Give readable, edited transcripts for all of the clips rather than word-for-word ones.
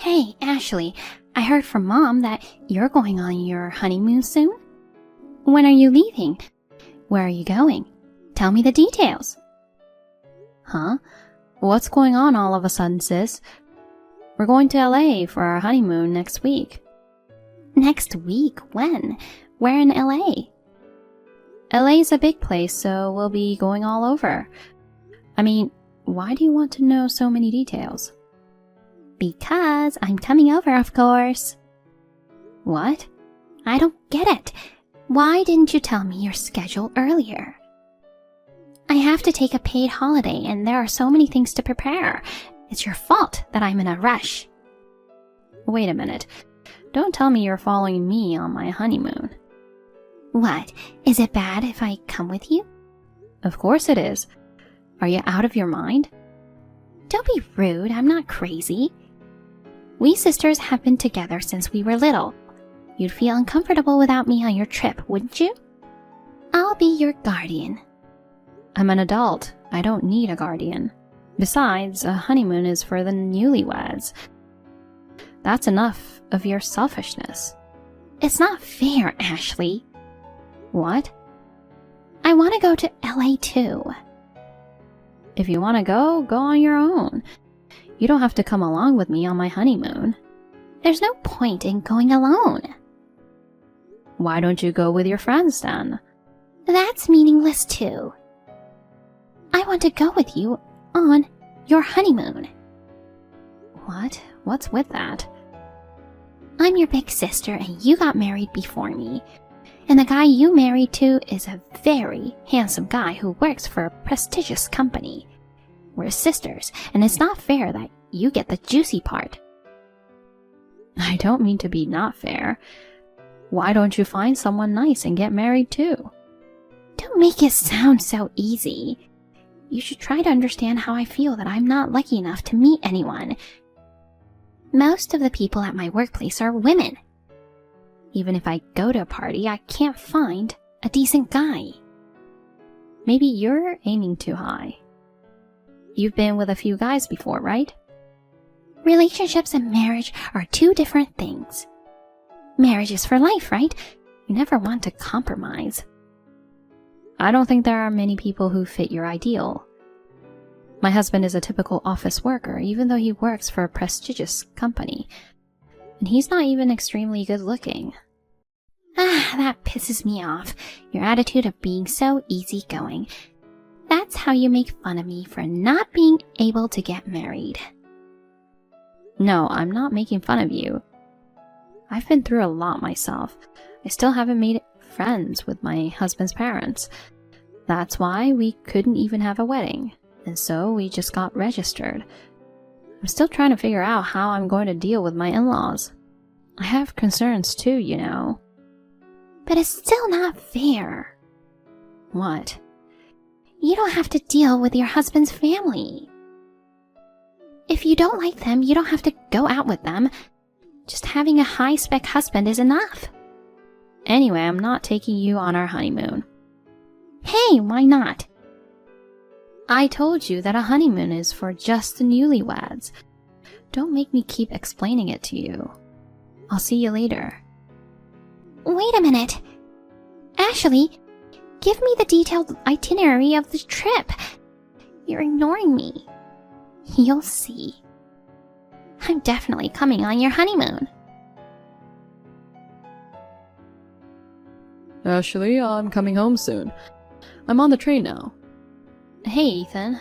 Hey, Ashley, I heard from Mom that you're going on your honeymoon soon. When are you leaving? Where are you going? Tell me the details. Huh? What's going on all of a sudden, sis? We're going to LA for our honeymoon next week. Next week? When? Where in LA? LA's a big place, so we'll be going all over. I mean, why do you want to know so many details? Because I'm coming over, of course. What? I don't get it. Why didn't you tell me your schedule earlier? I have to take a paid holiday and there are so many things to prepare. It's your fault that I'm in a rush. Wait a minute. Don't tell me you're following me on my honeymoon. What? Is it bad if I come with you? Of course it is. Are you out of your mind? Don't be rude. I'm not crazy. We sisters have been together since we were little. You'd feel uncomfortable without me on your trip, wouldn't you? I'll be your guardian. I'm an adult. I don't need a guardian. Besides, a honeymoon is for the newlyweds. That's enough of your selfishness. It's not fair, Ashley. What? I want to go to LA too. If you want to go on your own. You don't have to come along with me on my honeymoon. There's no point in going alone. Why don't you go with your friends then? That's meaningless too. I want to go with you on your honeymoon. What? What's with that? I'm your big sister and you got married before me. And the guy you married to is a very handsome guy who works for a prestigious company. We're sisters, and it's not fair that you get the juicy part. I don't mean to be not fair. Why don't you find someone nice and get married too? Don't make it sound so easy. You should try to understand how I feel that I'm not lucky enough to meet anyone. Most of the people at my workplace are women. Even if I go to a party, I can't find a decent guy. Maybe you're aiming too high. You've been with a few guys before, right? Relationships and marriage are two different things. Marriage is for life, right? You never want to compromise. I don't think there are many people who fit your ideal. My husband is a typical office worker, even though he works for a prestigious company. And he's not even extremely good looking. That pisses me off. Your attitude of being so easygoing. That's how you make fun of me for not being able to get married. No, I'm not making fun of you. I've been through a lot myself. I still haven't made friends with my husband's parents. That's why we couldn't even have a wedding. And so we just got registered. I'm still trying to figure out how I'm going to deal with my in-laws. I have concerns too, you know. But it's still not fair. What? You don't have to deal with your husband's family. If you don't like them, you don't have to go out with them. Just having a high-spec husband is enough. Anyway, I'm not taking you on our honeymoon. Hey, why not? I told you that a honeymoon is for just the newlyweds. Don't make me keep explaining it to you. I'll see you later. Wait a minute. Ashley, give me the detailed itinerary of the trip. You're ignoring me. You'll see. I'm definitely coming on your honeymoon. Ashley, I'm coming home soon. I'm on the train now. Hey, Ethan.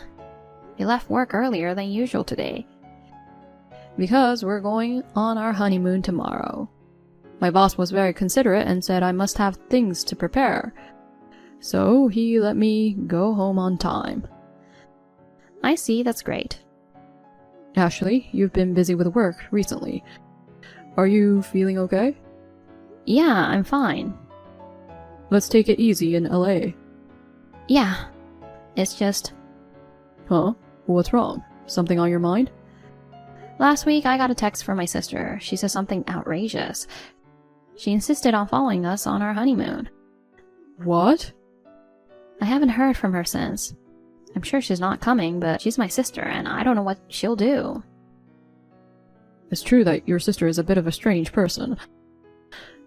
You left work earlier than usual today. Because we're going on our honeymoon tomorrow. My boss was very considerate and said I must have things to prepare. So he let me go home on time. I see, that's great. Ashley, you've been busy with work recently. Are you feeling okay? Yeah, I'm fine. Let's take it easy in LA. Yeah, it's just... Huh? What's wrong? Something on your mind? Last week I got a text from my sister. She said something outrageous. She insisted on following us on our honeymoon. What? I haven't heard from her since. I'm sure she's not coming, but she's my sister and I don't know what she'll do. It's true that your sister is a bit of a strange person.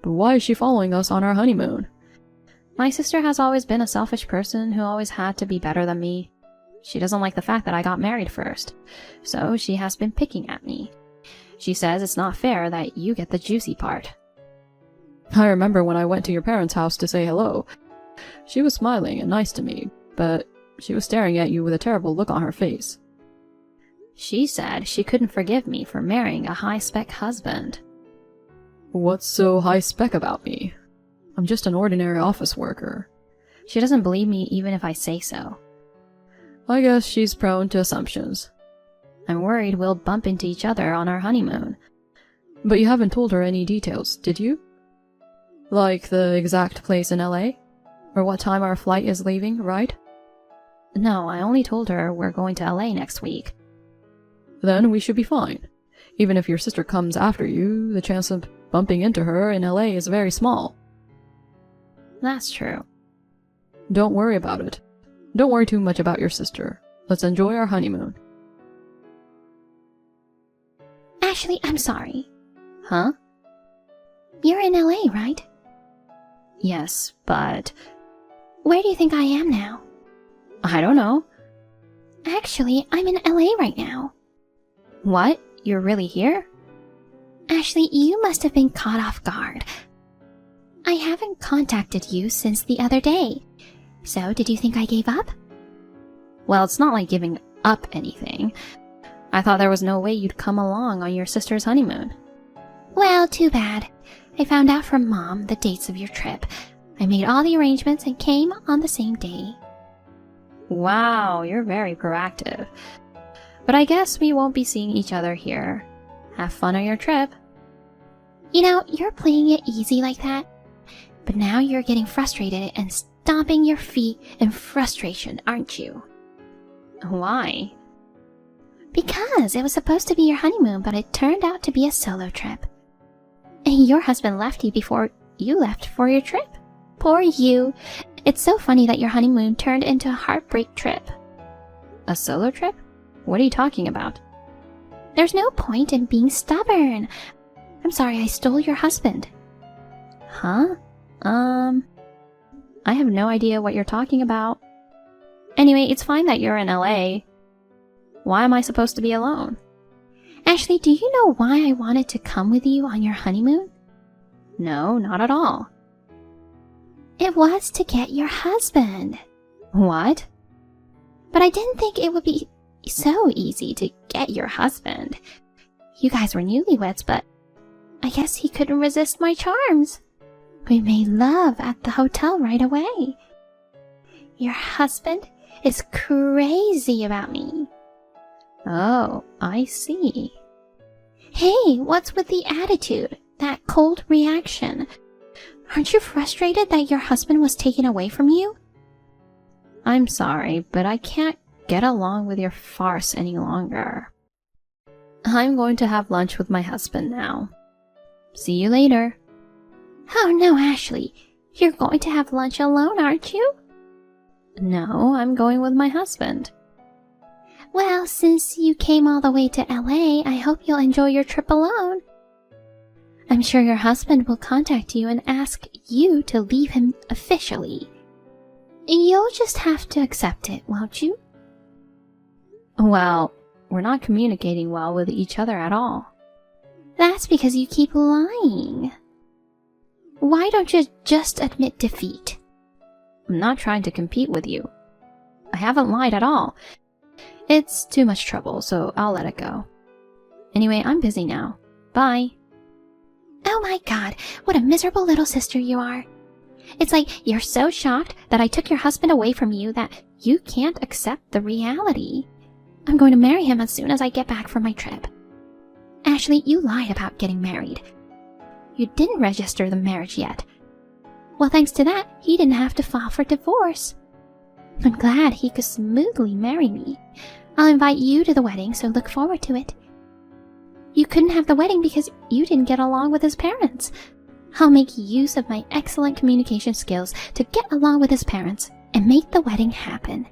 But why is she following us on our honeymoon? My sister has always been a selfish person who always had to be better than me. She doesn't like the fact that I got married first, so she has been picking at me. She says it's not fair that you get the juicy part. I remember when I went to your parents' house to say hello. She was smiling and nice to me, but she was staring at you with a terrible look on her face. She said she couldn't forgive me for marrying a high-spec husband. What's so high-spec about me? I'm just an ordinary office worker. She doesn't believe me even if I say so. I guess she's prone to assumptions. I'm worried we'll bump into each other on our honeymoon. But you haven't told her any details, did you? Like the exact place in LA? Or what time our flight is leaving, right? No, I only told her we're going to LA next week. Then we should be fine. Even if your sister comes after you, the chance of bumping into her in LA is very small. That's true. Don't worry about it. Don't worry too much about your sister. Let's enjoy our honeymoon. Ashley, I'm sorry. Huh? You're in LA, right? Yes, but... Where do you think I am now? I don't know. Actually, I'm in LA right now. What? You're really here? Ashley, you must have been caught off guard. I haven't contacted you since the other day. So, did you think I gave up? Well, it's not like giving up anything. I thought there was no way you'd come along on your sister's honeymoon. Well, too bad. I found out from Mom the dates of your trip. I made all the arrangements and came on the same day. Wow, you're very proactive. But I guess we won't be seeing each other here. Have fun on your trip. You know, you're playing it easy like that. But now you're getting frustrated and stomping your feet in frustration, aren't you? Why? Because it was supposed to be your honeymoon, but it turned out to be a solo trip. And your husband left you before you left for your trip. Poor you. It's so funny that your honeymoon turned into a heartbreak trip. A solo trip? What are you talking about? There's no point in being stubborn. I'm sorry I stole your husband. Huh? I have no idea what you're talking about. Anyway, it's fine that you're in LA. Why am I supposed to be alone? Ashley, do you know why I wanted to come with you on your honeymoon? No, not at all. It was to get your husband. What? But I didn't think it would be so easy to get your husband. You guys were newlyweds, but I guess he couldn't resist my charms. We made love at the hotel right away. Your husband is crazy about me. Oh, I see. Hey, what's with the attitude? That cold reaction? Aren't you frustrated that your husband was taken away from you? I'm sorry, but I can't get along with your farce any longer. I'm going to have lunch with my husband now. See you later. Oh no, Ashley. You're going to have lunch alone, aren't you? No, I'm going with my husband. Well, since you came all the way to LA, I hope you'll enjoy your trip alone. I'm sure your husband will contact you and ask you to leave him officially. You'll just have to accept it, won't you? Well, we're not communicating well with each other at all. That's because you keep lying. Why don't you just admit defeat? I'm not trying to compete with you. I haven't lied at all. It's too much trouble, so I'll let it go. Anyway, I'm busy now. Bye. Oh my god, what a miserable little sister you are. It's like you're so shocked that I took your husband away from you that you can't accept the reality. I'm going to marry him as soon as I get back from my trip. Ashley, you lied about getting married. You didn't register the marriage yet. Well, thanks to that, he didn't have to file for divorce. I'm glad he could smoothly marry me. I'll invite you to the wedding, so look forward to it. You couldn't have the wedding because you didn't get along with his parents. I'll make use of my excellent communication skills to get along with his parents and make the wedding happen.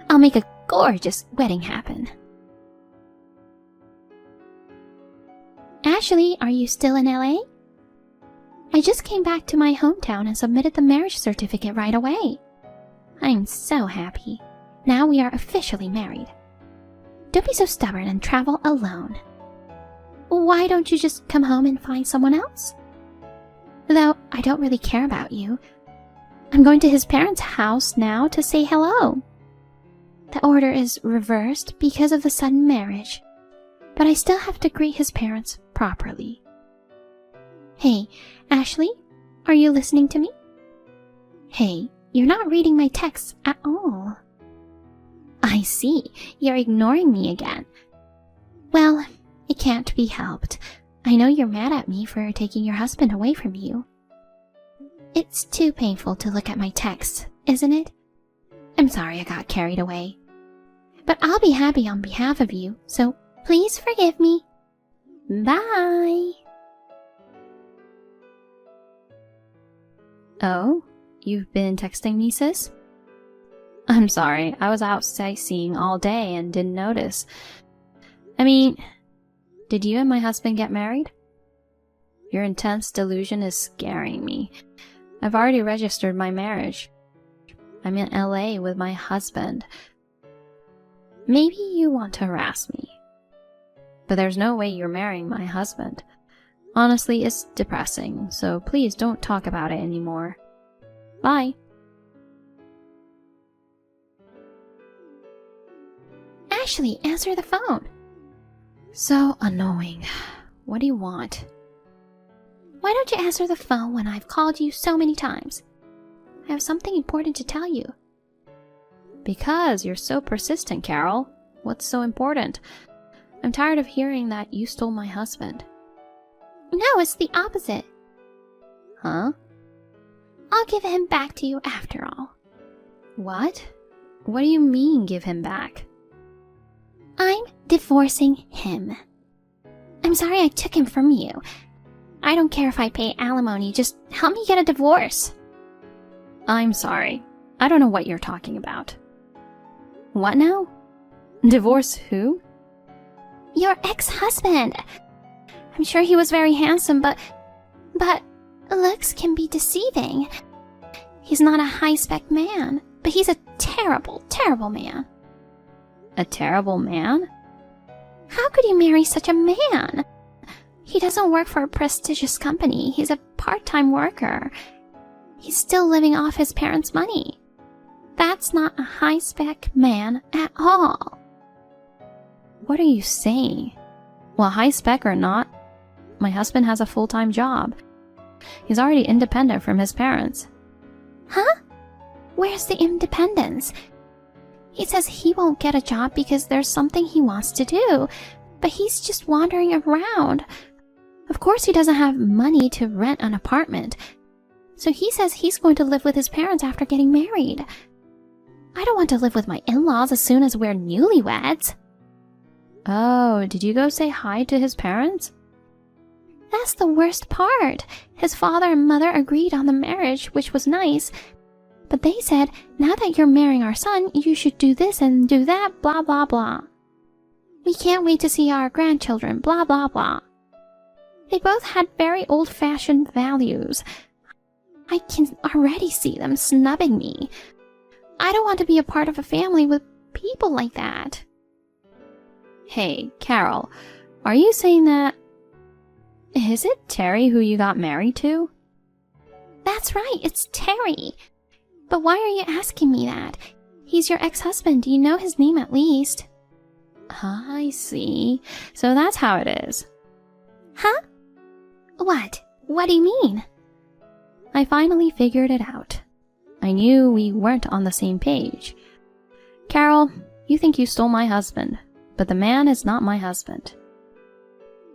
I'll make a gorgeous wedding happen. Ashley, are you still in LA? I just came back to my hometown and submitted the marriage certificate right away. I'm so happy. Now we are officially married. Don't be so stubborn and travel alone. Why don't you just come home and find someone else? Though I don't really care about you. I'm going to his parents' house now to say hello. The order is reversed because of the sudden marriage, but I still have to greet his parents properly. Hey, Ashley, are you listening to me? Hey, you're not reading my texts at all. I see, you're ignoring me again. Well, it can't be helped. I know you're mad at me for taking your husband away from you. It's too painful to look at my texts, isn't it? I'm sorry I got carried away. But I'll be happy on behalf of you, so please forgive me. Bye! Oh, you've been texting me, sis? I'm sorry, I was out sightseeing all day and didn't notice. I mean, did you and my husband get married? Your intense delusion is scaring me. I've already registered my marriage. I'm in LA with my husband. Maybe you want to harass me. But there's no way you're marrying my husband. Honestly, it's depressing, so please don't talk about it anymore. Bye. Ashley, answer the phone. So annoying. What do you want? Why don't you answer the phone when I've called you so many times? I have something important to tell you. Because you're so persistent, Carol. What's so important? I'm tired of hearing that you stole my husband. No, it's the opposite. Huh? I'll give him back to you after all. What? What do you mean, give him back? I'm divorcing him. I'm sorry I took him from you. I don't care if I pay alimony, just help me get a divorce. I'm sorry. I don't know what you're talking about. What now? Divorce who? Your ex-husband. I'm sure he was very handsome, but looks can be deceiving. He's not a high-spec man, but he's a terrible, terrible man. A terrible man? How could you marry such a man? He doesn't work for a prestigious company. He's a part-time worker. He's still living off his parents' money. That's not a high-spec man at all. What are you saying? Well, high-spec or not, my husband has a full-time job. He's already independent from his parents. Huh? Where's the independence? He says he won't get a job because there's something he wants to do, but he's just wandering around. Of course he doesn't have money to rent an apartment, so he says he's going to live with his parents after getting married. I don't want to live with my in-laws as soon as we're newlyweds. Oh, did you go say hi to his parents? That's the worst part. His father and mother agreed on the marriage, which was nice. But they said, now that you're marrying our son, you should do this and do that, blah, blah, blah. We can't wait to see our grandchildren, blah, blah, blah. They both had very old-fashioned values. I can already see them snubbing me. I don't want to be a part of a family with people like that. Hey, Carol, are you saying that... Is it Terry who you got married to? That's right, it's Terry. But why are you asking me that? He's your ex-husband. You know his name at least. I see. So that's how it is. Huh? What? What do you mean? I finally figured it out. I knew we weren't on the same page. Carol, you think you stole my husband, but the man is not my husband.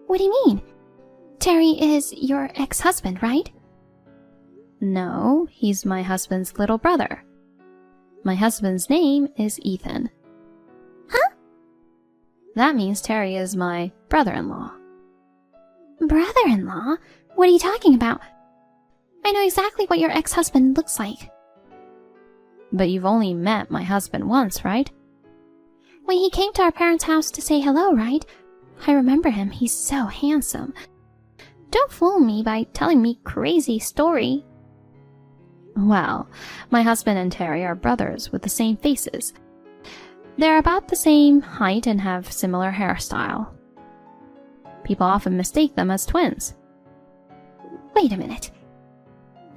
What do you mean? Terry is your ex-husband, right? No, he's my husband's little brother. My husband's name is Ethan. Huh? That means Terry is my brother-in-law. Brother-in-law? What are you talking about? I know exactly what your ex-husband looks like. But you've only met my husband once, right? When he came to our parents' house to say hello, right? I remember him. He's so handsome. Don't fool me by telling me crazy story. Well, my husband and Terry are brothers with the same faces. They're about the same height and have similar hairstyle. People often mistake them as twins. Wait a minute.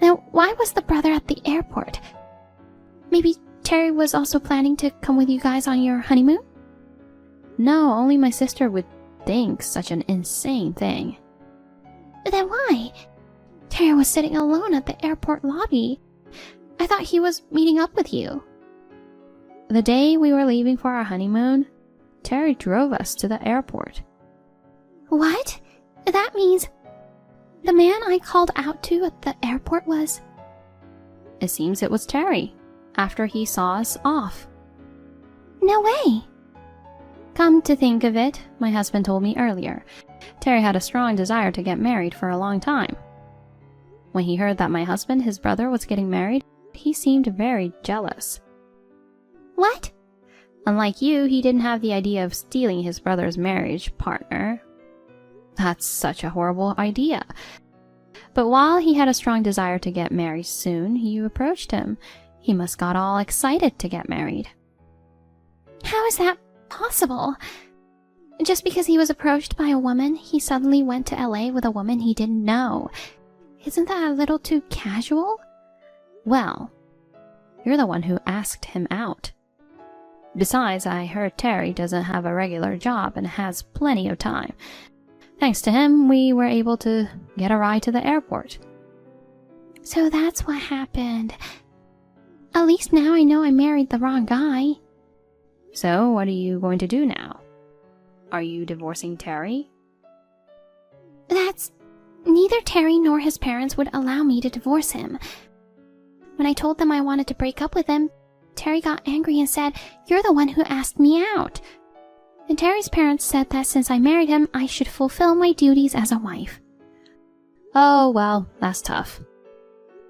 Now, why was the brother at the airport? Maybe Terry was also planning to come with you guys on your honeymoon? No, only my sister would think such an insane thing. Then why? Terry was sitting alone at the airport lobby. I thought he was meeting up with you. The day we were leaving for our honeymoon, Terry drove us to the airport. What? That means the man I called out to at the airport was... It seems it was Terry, after he saw us off. No way! Come to think of it, my husband told me earlier, Terry had a strong desire to get married for a long time. When he heard that my husband, his brother, was getting married, he seemed very jealous. What? Unlike you, he didn't have the idea of stealing his brother's marriage partner. That's such a horrible idea. But while he had a strong desire to get married soon, you approached him. He must got all excited to get married. How is that possible? Just because he was approached by a woman, he suddenly went to LA with a woman he didn't know. Isn't that a little too casual? Well, you're the one who asked him out. Besides, I heard Terry doesn't have a regular job and has plenty of time. Thanks to him, we were able to get a ride to the airport. So that's what happened. At least now I know I married the wrong guy. So, what are you going to do now? Are you divorcing Terry? Neither Terry nor his parents would allow me to divorce him. When I told them I wanted to break up with him, Terry got angry and said, "You're the one who asked me out." And Terry's parents said that since I married him, I should fulfill my duties as a wife. Oh, well, that's tough.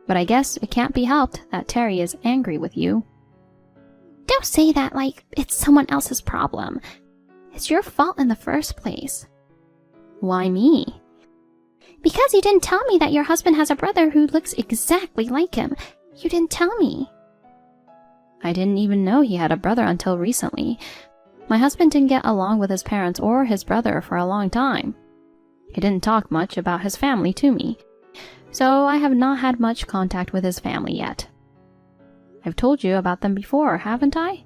But I guess it can't be helped that Terry is angry with you. Don't say that like it's someone else's problem. It's your fault in the first place. Why me? Because you didn't tell me that your husband has a brother who looks exactly like him. You didn't tell me. I didn't even know he had a brother until recently. My husband didn't get along with his parents or his brother for a long time. He didn't talk much about his family to me, so I have not had much contact with his family yet. I've told you about them before, haven't I?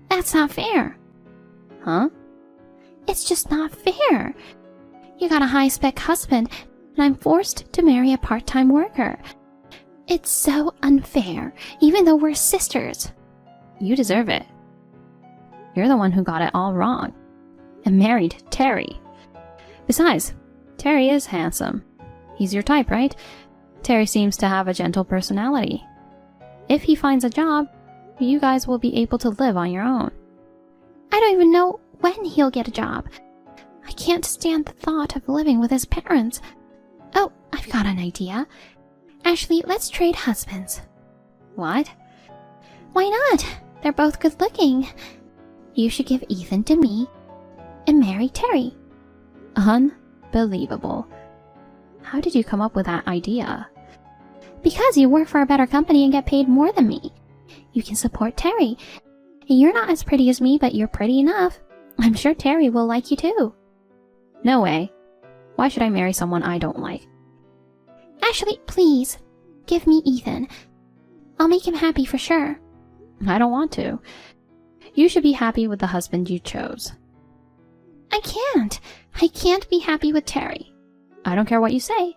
That's not fair. Huh? It's just not fair. You got a high-spec husband, and I'm forced to marry a part-time worker. It's so unfair, even though we're sisters. You deserve it. You're the one who got it all wrong and married Terry. Besides, Terry is handsome. He's your type, right? Terry seems to have a gentle personality. If he finds a job, you guys will be able to live on your own. I don't even know when he'll get a job. I can't stand the thought of living with his parents. Oh, I've got an idea. Ashley, let's trade husbands. What? Why not? They're both good looking. You should give Ethan to me and marry Terry. Unbelievable. How did you come up with that idea? Because you work for a better company and get paid more than me. You can support Terry. You're not as pretty as me, but you're pretty enough. I'm sure Terry will like you too. No way. Why should I marry someone I don't like? Ashley, please, give me Ethan. I'll make him happy for sure. I don't want to. You should be happy with the husband you chose. I can't. I can't be happy with Terry. I don't care what you say.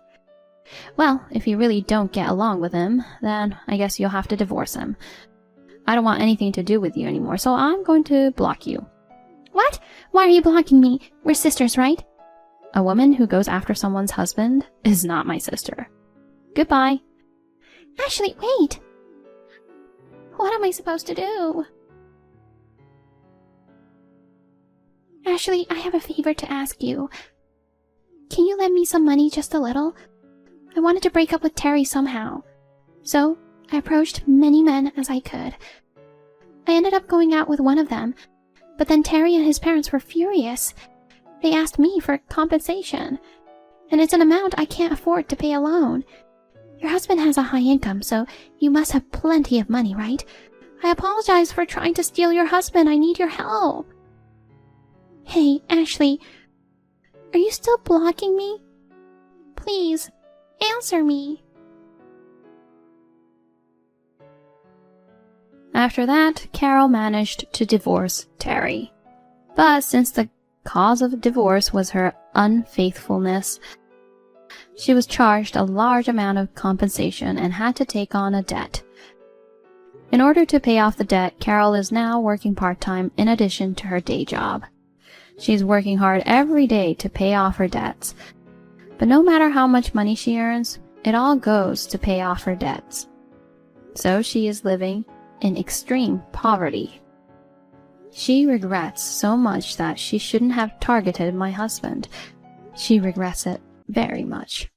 Well, if you really don't get along with him, then I guess you'll have to divorce him. I don't want anything to do with you anymore, so I'm going to block you. What? Why are you blocking me? We're sisters, right? A woman who goes after someone's husband is not my sister. Goodbye. Ashley, wait. What am I supposed to do? Ashley, I have a favor to ask you. Can you lend me some money, just a little? I wanted to break up with Terry somehow. So, I approached many men as I could. I ended up going out with one of them, but then Terry and his parents were furious. They asked me for compensation, and it's an amount I can't afford to pay alone. Your husband has a high income, so you must have plenty of money, right? I apologize for trying to steal your husband. I need your help. Hey, Ashley, are you still blocking me? Please, answer me. After that, Carol managed to divorce Terry. But since the cause of divorce was her unfaithfulness, she was charged a large amount of compensation and had to take on a debt. In order to pay off the debt, Carol is now working part-time in addition to her day job. She's working hard every day to pay off her debts. But no matter how much money she earns, it all goes to pay off her debts. So she is living in extreme poverty. She regrets so much that she shouldn't have targeted my husband. She regrets it very much.